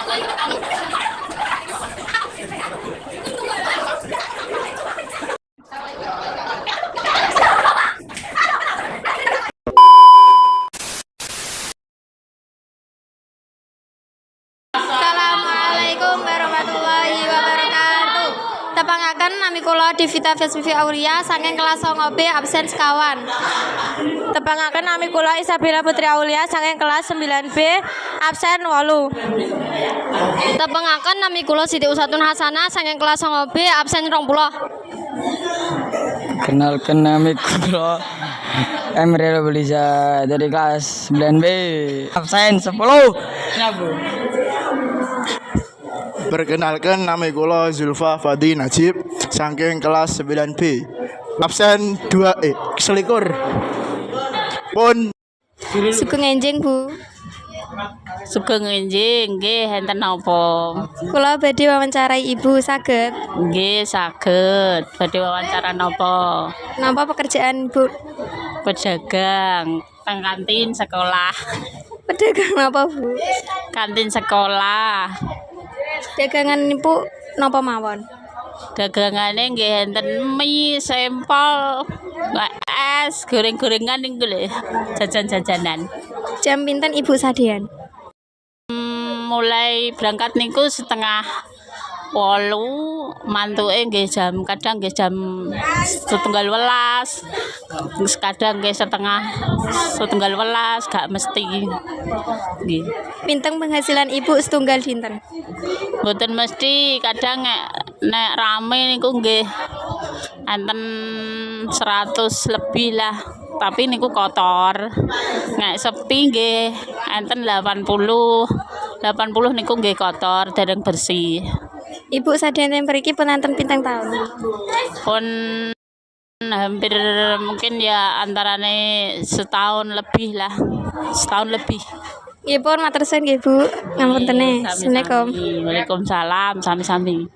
Assalamualaikum warahmatullahi wabarakatuh. Tepangaken nami kula Divita Vespi Aulia saking kelas 9B absen sekawan. Tepangaken nami kula Isabella Putri Aulia saking kelas 9B absen 8. Tepangaken nami kula Siti Usatun Hasanah saking kelas 9B absen 20. Kenalkan nama kula Emre Belisa dari kelas 9B absen 10. Perkenalkan nama kula Zulfa Fadi Najib saking kelas 9B absen 2 selikur. Pun Sugeng enjing Bu. Sugeng enjing nggih enten napa? Kula badhe wawancarai Ibu saged. Nggih saged. Badhe wawancara napa? Napa pekerjaan Bu? Pedagang teng kantin sekolah. Pedagang napa Bu? Kantin sekolah. Dagangan Ibu napa mawon? Dagangane nggih enten mie, sempol, es, goreng-gorengan niku lho. Jajan-jajanan. Jam pinten Ibu sadean? Mulai berangkat niku 7:30, mantuke nggih kadang nggih jam 7:30, kadang nggih 7:30, gak mesti. Nggih. Pinten penghasilan Ibu setunggal dinten? Mboten mesti, kadang nek rame niku nggih enten 100 lebih lah. Tapi niku kotor. Nek sepi nggih enten 80. 80 niku nggih kotor, dereng bersih. Ibu sadean mriki pun enten pinten taun? Pun hampir mungkin ya antarane setahun lebih lah. Setahun lebih. Nggih pun matur suwun nggih Bu. Ngapuntene. Sami-sami. Assalamualaikum. Waalaikumsalam, sami-sami.